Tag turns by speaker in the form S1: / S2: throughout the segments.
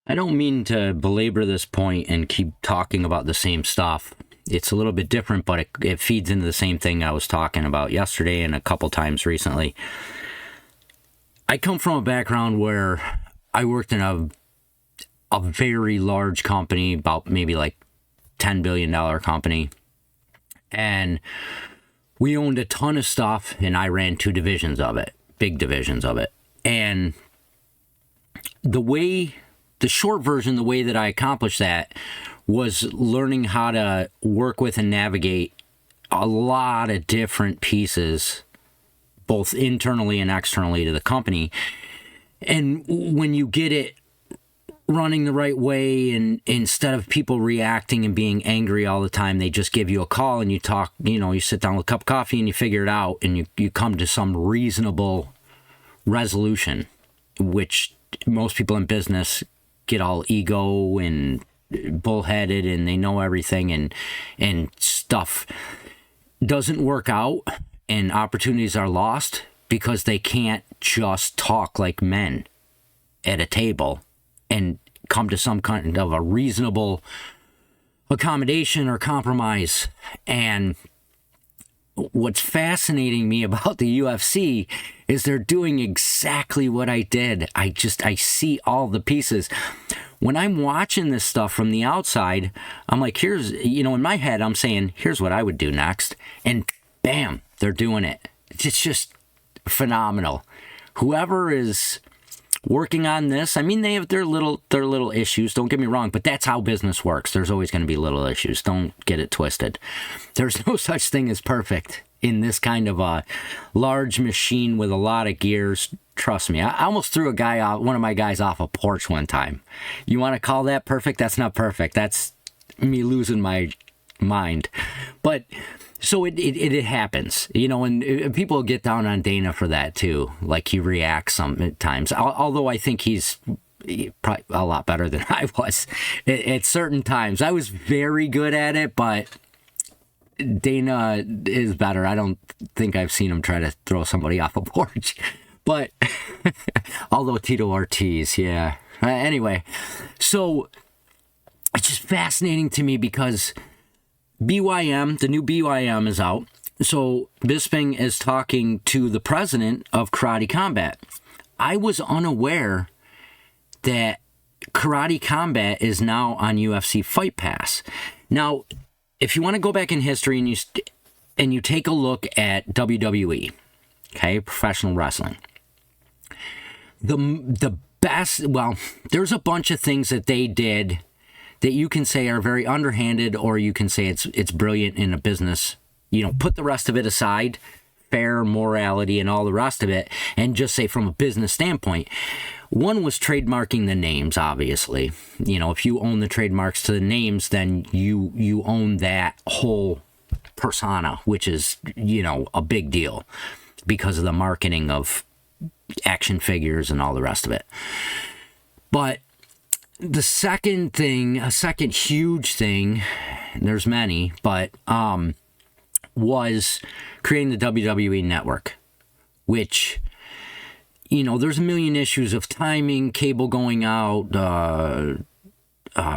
S1: I don't mean to belabor this point and keep talking about the same stuff. It's a little bit different, but it feeds into the same thing I was talking about yesterday and a couple times recently. I come from a background where I worked in a very large company, about maybe like $10 billion company. And we owned a ton of stuff, and I ran two divisions of it, big divisions of it. And the short version, the way that I accomplished that was learning how to work with and navigate a lot of different pieces, both internally and externally to the company. And when you get it running the right way, and instead of people reacting and being angry all the time, they just give you a call and you talk, you sit down with a cup of coffee and you figure it out, and you come to some reasonable resolution, which most people in business get all ego and bullheaded and they know everything, and stuff doesn't work out and opportunities are lost because they can't just talk like men at a table and come to some kind of a reasonable accommodation or compromise. And what's fascinating me about the UFC is they're doing exactly what I did. I see all the pieces. When I'm watching this stuff from the outside, I'm like, here's, in my head, I'm saying, here's what I would do next. And bam, they're doing it. It's just phenomenal. Whoever is working on this, I mean, they have their little issues, don't get me wrong, but that's how business works. There's always going to be little issues. Don't get it twisted. There's no such thing as perfect in this kind of a large machine with a lot of gears. Trust me, I almost threw one of my guys off a porch one time. You want to call that perfect? That's not perfect. That's me losing my mind. But so it happens, and people get down on Dana for that too. Like, he reacts sometimes, although I think he's probably a lot better than I was at certain times. I was very good at it, but Dana is better. I don't think I've seen him try to throw somebody off a porch, but although Tito Ortiz, yeah. Anyway, so it's just fascinating to me because BYM, the new BYM is out. So Bisping is talking to the president of Karate Combat. I was unaware that Karate Combat is now on UFC Fight Pass. Now, if you want to go back in history and you take a look at WWE, okay, professional wrestling, the best, well, there's a bunch of things that they did that you can say are very underhanded, or you can say it's brilliant in a business. Put the rest of it aside, fair, morality, and all the rest of it, and just say from a business standpoint. One was trademarking the names, obviously. If you own the trademarks to the names, then you own that whole persona, which is, a big deal because of the marketing of action figures and all the rest of it. But the second thing, a second huge thing, and there's many, but was creating the WWE Network, which, there's a million issues of timing, cable going out,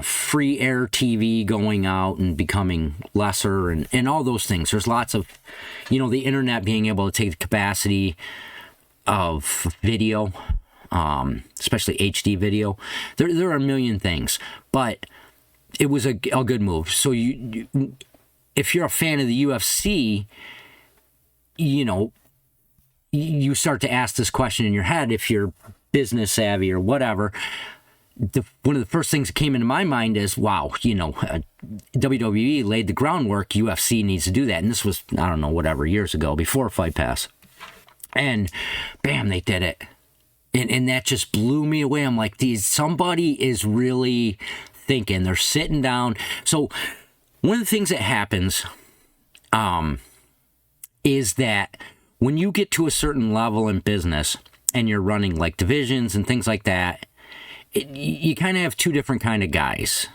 S1: free air TV going out and becoming lesser, and all those things. There's lots of, the internet being able to take the capacity of video, especially HD video. There are a million things, but it was a good move. So if you're a fan of the UFC, you start to ask this question in your head if you're business savvy or whatever. One of the first things that came into my mind is, wow, WWE laid the groundwork. UFC needs to do that. And this was, I don't know, whatever, years ago, before Fight Pass. And bam, they did it. And that just blew me away. I'm like, somebody is really thinking. They're sitting down. So one of the things that happens is that when you get to a certain level in business and you're running like divisions and things like that, you kind of have two different kind of guys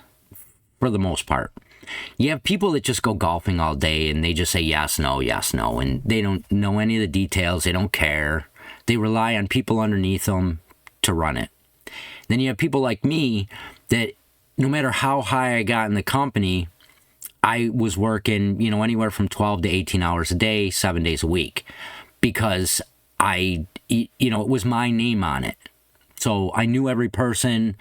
S1: for the most part. You have people that just go golfing all day and they just say yes, no, and they don't know any of the details. They don't care. They rely on people underneath them to run it. Then you have people like me that no matter how high I got in the company, I was working, anywhere from 12 to 18 hours a day, 7 days a week, because it was my name on it. So I knew every person.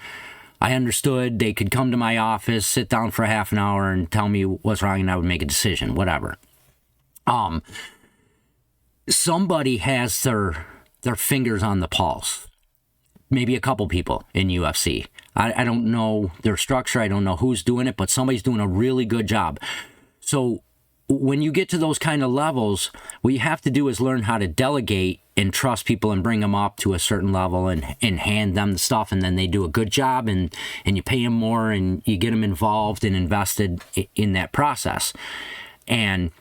S1: I understood they could come to my office, sit down for a half an hour and tell me what's wrong, and I would make a decision, whatever. Somebody has their fingers on the pulse. Maybe a couple people in UFC. I don't know their structure. I don't know who's doing it, but somebody's doing a really good job. So when you get to those kind of levels, what you have to do is learn how to delegate and trust people and bring them up to a certain level and hand them the stuff, and then they do a good job, and you pay them more and you get them involved and invested in that process. And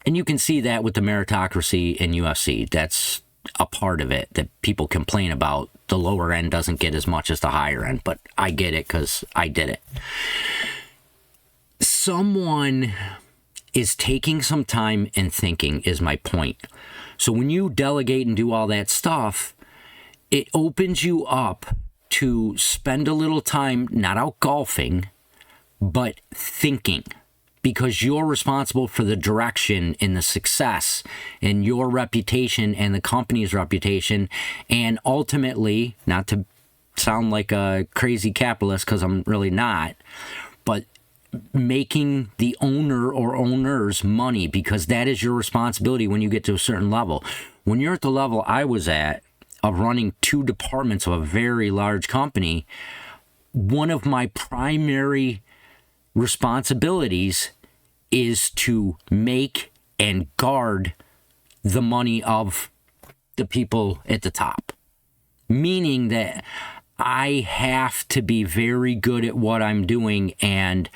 S1: you can see that with the meritocracy in UFC. That's a part of it that people complain about. The lower end doesn't get as much as the higher end, but I get it because I did it. Someone is taking some time and thinking is my point. So when you delegate and do all that stuff, it opens you up to spend a little time, not out golfing, but thinking, because you're responsible for the direction and the success and your reputation and the company's reputation. And ultimately, not to sound like a crazy capitalist, because I'm really not, but making the owner or owners money, because that is your responsibility when you get to a certain level. When you're at the level I was at of running 2 departments of a very large company, one of my primary responsibilities is to make and guard the money of the people at the top. Meaning that I have to be very good at what I'm doing and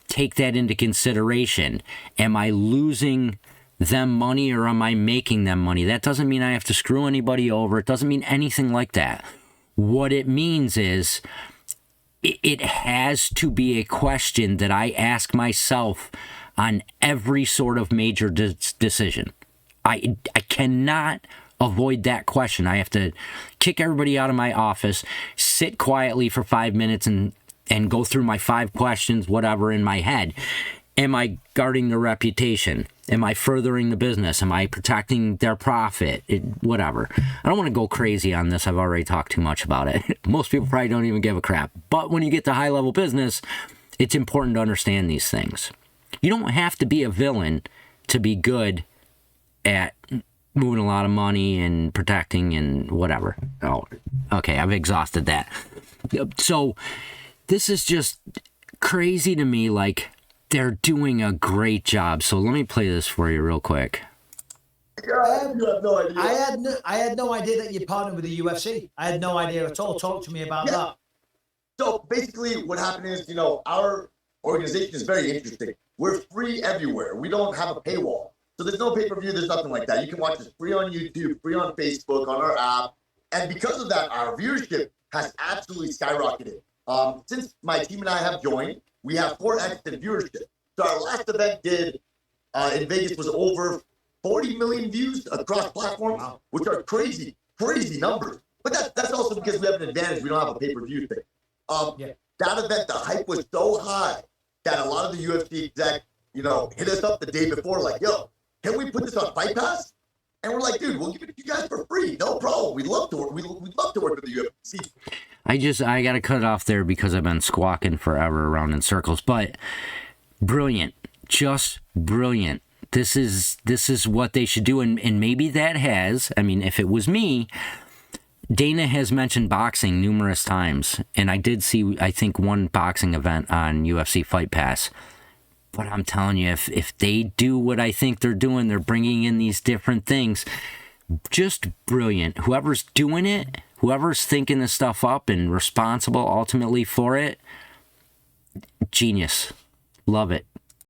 S1: take that into consideration. Am I losing them money or am I making them money? That doesn't mean I have to screw anybody over. It doesn't mean anything like that. What it means is it has to be a question that I ask myself on every sort of major decision. I cannot avoid that question. I have to kick everybody out of my office, sit quietly for 5 minutes and go through my 5 questions, whatever, in my head. Am I guarding their reputation? Am I furthering the business? Am I protecting their profit? Whatever. I don't want to go crazy on this. I've already talked too much about it. Most people probably don't even give a crap. But when you get to high-level business, it's important to understand these things. You don't have to be a villain to be good at moving a lot of money and protecting and whatever. Oh, okay, I've exhausted that. So this is just crazy to me. Like, they're doing a great job. So let me play this for you real quick.
S2: You have no idea. I had no idea that you partnered with the UFC. I had no idea at all. Talk to me about that.
S3: So basically what happened is, our organization is very interesting. We're free everywhere. We don't have a paywall. So there's no pay-per-view. There's nothing like that. You can watch us free on YouTube, free on Facebook, on our app. And because of that, our viewership has absolutely skyrocketed. Since my team and I have joined, we have 4x in viewership. So our last event did in Vegas was over 40 million views across platforms, which are crazy numbers. But that's also because we have an advantage. We don't have a pay-per-view thing. That event, the hype was so high that a lot of the UFC exec, hit us up the day before, like, yo, can we put this on Fight Pass? And we're like, dude, we'll give it to you guys for free. No problem. We'd love to work with the UFC.
S1: I got to cut it off there because I've been squawking forever around in circles. But brilliant. Just brilliant. This is what they should do. And maybe that has, if it was me, Dana has mentioned boxing numerous times. And I did see, I think, one boxing event on UFC Fight Pass. But I'm telling you, if they do what I think they're doing, they're bringing in these different things, just brilliant. Whoever's doing it, whoever's thinking this stuff up and responsible ultimately for it, genius. Love it.